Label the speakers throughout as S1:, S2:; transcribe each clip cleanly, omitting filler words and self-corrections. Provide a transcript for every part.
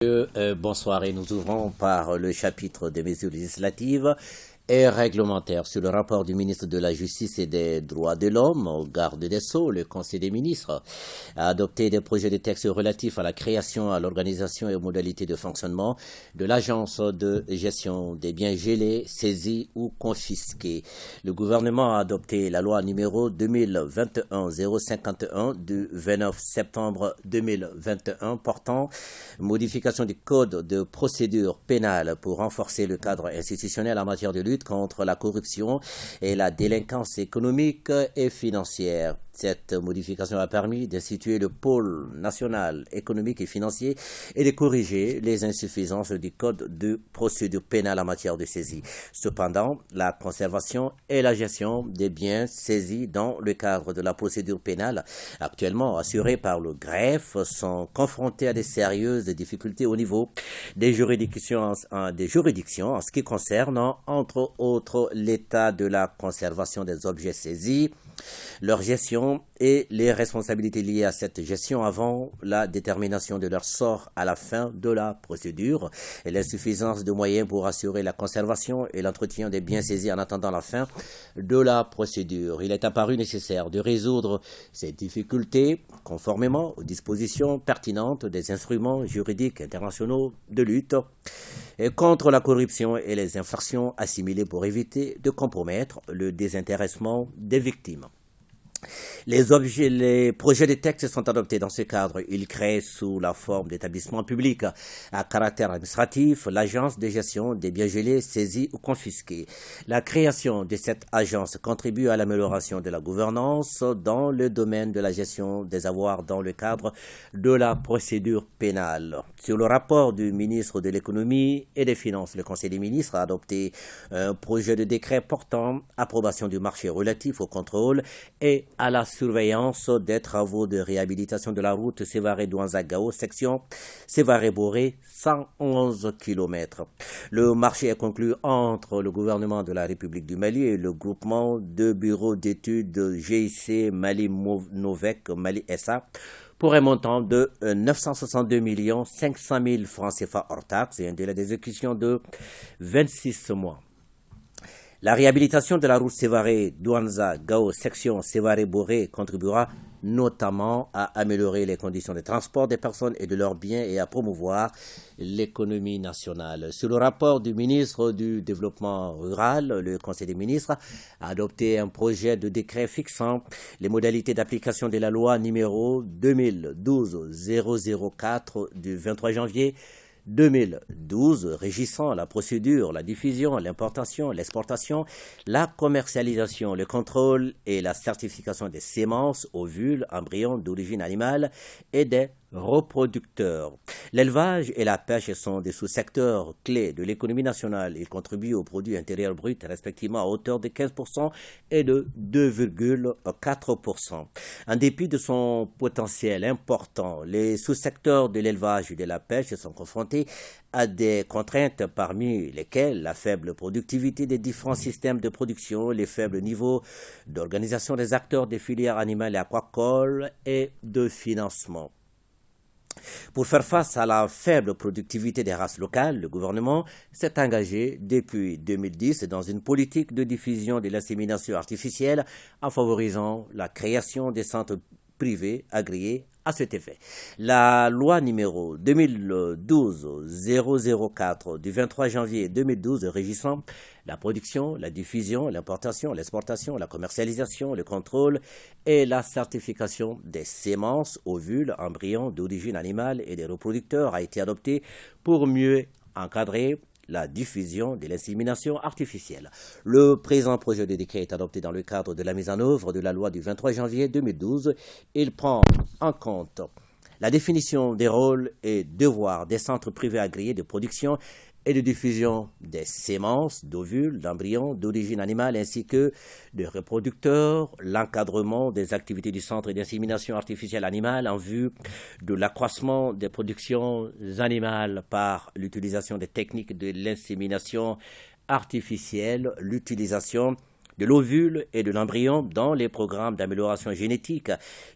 S1: Bonsoir et nous ouvrons par le chapitre des mesures législatives et réglementaires sur le rapport du ministre de la Justice et des Droits de l'Homme au garde des Sceaux. Le Conseil des ministres a adopté des projets de textes relatifs à la création, à l'organisation et aux modalités de fonctionnement de l'Agence de gestion des biens gelés, saisis ou confisqués. Le gouvernement a adopté la loi numéro 2021-051 du 29 septembre 2021 portant modification du code de procédure pénale pour renforcer le cadre institutionnel en matière de lutte contre la corruption et la délinquance économique et financière. Cette modification a permis d'instituer le pôle national économique et financier et de corriger les insuffisances du code de procédure pénale en matière de saisie. Cependant, la conservation et la gestion des biens saisis dans le cadre de la procédure pénale actuellement assurée par le greffe sont confrontés à de sérieuses difficultés au niveau des juridictions en ce qui concerne, entre autres, l'état de la conservation des objets saisis, leur gestion et les responsabilités liées à cette gestion avant la détermination de leur sort à la fin de la procédure et l'insuffisance de moyens pour assurer la conservation et l'entretien des biens saisis en attendant la fin de la procédure. Il est apparu nécessaire de résoudre ces difficultés conformément aux dispositions pertinentes des instruments juridiques internationaux de lutte contre la corruption et les infractions assimilées pour éviter de compromettre le désintéressement des victimes. Les projets de texte sont adoptés dans ce cadre. Ils créent sous la forme d'établissements publics à caractère administratif l'agence de gestion des biens gelés, saisis ou confisqués. La création de cette agence contribue à l'amélioration de la gouvernance dans le domaine de la gestion des avoirs dans le cadre de la procédure pénale. Sur le rapport du ministre de l'économie et des finances, le Conseil des ministres a adopté un projet de décret portant approbation du marché relatif au contrôle et à la surveillance des travaux de réhabilitation de la route Sévaré-Douanza-Gao, section Sévaré-Boré, 111 km. Le marché est conclu entre le gouvernement de la République du Mali et le groupement de bureaux d'études GIC Mali Novec Mali SA pour un montant de 962 500 000 francs CFA hors taxes et un délai d'exécution de 26 mois. La réhabilitation de la route Sévaré-Douanza-Gao, section Sévaré-Boré, contribuera notamment à améliorer les conditions de transport des personnes et de leurs biens et à promouvoir l'économie nationale. Sur le rapport du ministre du Développement rural, le Conseil des ministres a adopté un projet de décret fixant les modalités d'application de la loi numéro 2012-004 du 23 janvier 2012 régissant la procédure, la diffusion, l'importation, l'exportation, la commercialisation, le contrôle et la certification des semences, ovules, embryons d'origine animale et des reproducteurs. L'élevage et la pêche sont des sous-secteurs clés de l'économie nationale. Ils contribuent au produit intérieur brut respectivement à hauteur de 15% et de 2,4%. En dépit de son potentiel important, les sous-secteurs de l'élevage et de la pêche sont confrontés à des contraintes parmi lesquelles la faible productivité des différents systèmes de production, les faibles niveaux d'organisation des acteurs des filières animales et aquacoles et de financement. Pour faire face à la faible productivité des races locales, le gouvernement s'est engagé depuis 2010 dans une politique de diffusion de l'insémination artificielle en favorisant la création des centres privés agréés à cet effet. La loi numéro 2012-004 du 23 janvier 2012 régissant la production, la diffusion, l'importation, l'exportation, la commercialisation, le contrôle et la certification des semences, ovules, embryons d'origine animale et des reproducteurs a été adoptée pour mieux encadrer la diffusion de l'insémination artificielle. Le présent projet de décret est adopté dans le cadre de la mise en œuvre de la loi du 23 janvier 2012. Il prend en compte la définition des rôles et devoirs des centres privés agréés de production et de diffusion des semences, d'ovules, d'embryons d'origine animale ainsi que de reproducteurs, l'encadrement des activités du centre d'insémination artificielle animale en vue de l'accroissement des productions animales par l'utilisation des techniques de l'insémination artificielle, l'utilisation de l'ovule et de l'embryon dans les programmes d'amélioration génétique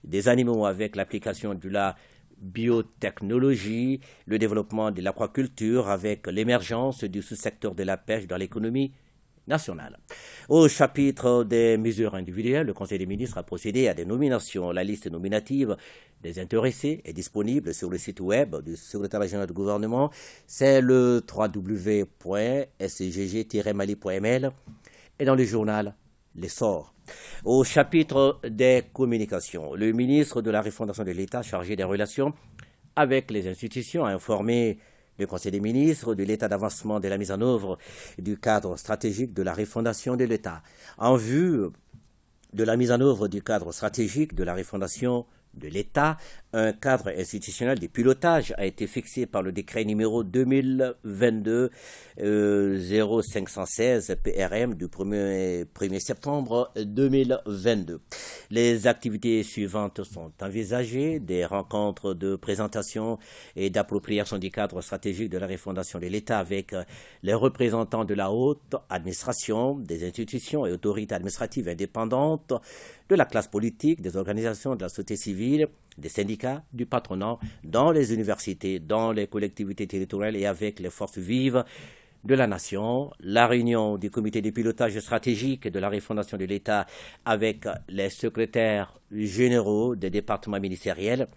S1: des animaux avec l'application de la biotechnologie, le développement de l'aquaculture avec l'émergence du sous-secteur de la pêche dans l'économie nationale. Au chapitre des mesures individuelles, le Conseil des ministres a procédé à des nominations. La liste nominative des intéressés est disponible sur le site web du secrétariat général du gouvernement. C'est le www.scgg-mali.ml et dans le journal L'Essor. Au chapitre des communications, le ministre de la Refondation de l'État chargé des relations avec les institutions a informé le Conseil des ministres de l'état d'avancement de la mise en œuvre du cadre stratégique de la refondation de l'État. En vue de la mise en œuvre du cadre stratégique de la refondation de l'État, un cadre institutionnel de pilotage a été fixé par le décret numéro 2022-0516 PRM du 1er septembre 2022. Les activités suivantes sont envisagées: des rencontres de présentation et d'appropriation du cadre stratégique de la refondation de l'État avec les représentants de la haute administration, des institutions et autorités administratives indépendantes, de la classe politique, des organisations de la société civile, des syndicats, du patronat, dans les universités, dans les collectivités territoriales et avec les forces vives de la nation. La réunion du comité de pilotage stratégique de la refondation de l'État avec les secrétaires généraux des départements ministériels,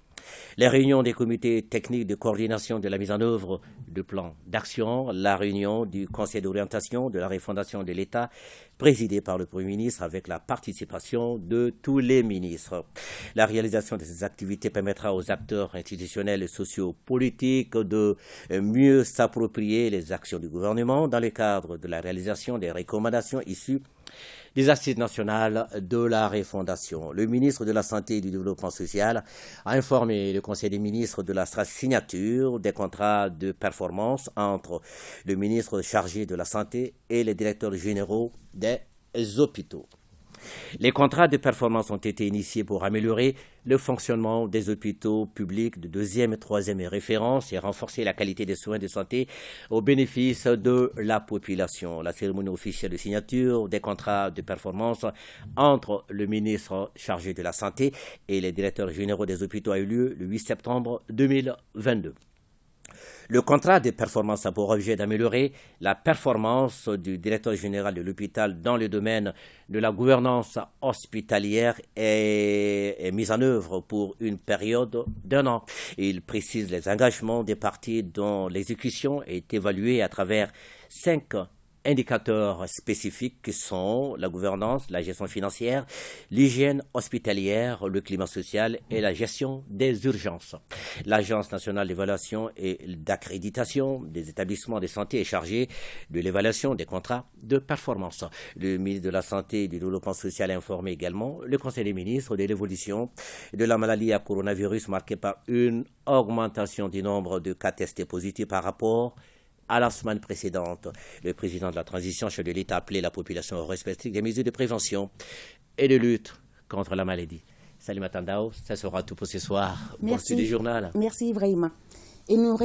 S1: les réunions des comités techniques de coordination de la mise en œuvre de plans d'action, la réunion du conseil d'orientation de la refondation de l'État présidé par le Premier ministre avec la participation de tous les ministres. La réalisation de ces activités permettra aux acteurs institutionnels et sociopolitiques de mieux s'approprier les actions du gouvernement dans le cadre de la réalisation des recommandations issues des assises nationales de la refondation. Le ministre de la Santé et du Développement social a informé le Conseil des ministres de la signature des contrats de performance entre le ministre chargé de la Santé et les directeurs généraux des hôpitaux. Les contrats de performance ont été initiés pour améliorer le fonctionnement des hôpitaux publics de deuxième et troisième référence et renforcer la qualité des soins de santé au bénéfice de la population. La cérémonie officielle de signature des contrats de performance entre le ministre chargé de la Santé et les directeurs généraux des hôpitaux a eu lieu le 8 septembre 2022. Le contrat de performance a pour objet d'améliorer la performance du directeur général de l'hôpital dans le domaine de la gouvernance hospitalière et est mis en œuvre pour une période d'1 an. Il précise les engagements des parties dont l'exécution est évaluée à travers 5 indicateurs spécifiques qui sont la gouvernance, la gestion financière, l'hygiène hospitalière, le climat social et la gestion des urgences. L'Agence nationale d'évaluation et d'accréditation des établissements de santé est chargée de l'évaluation des contrats de performance. Le ministre de la Santé et du Développement social a informé également le Conseil des ministres de l'évolution de la maladie à coronavirus marquée par une augmentation du nombre de cas testés positifs par rapport à la semaine précédente. Le président de la transition, chef de l'État, a appelé la population au respect strict des mesures de prévention et de lutte contre la maladie. Salut Matandao, ça sera tout pour ce soir.
S2: Merci.
S1: Bon, du journal.
S2: Merci Ibrahima. Et nous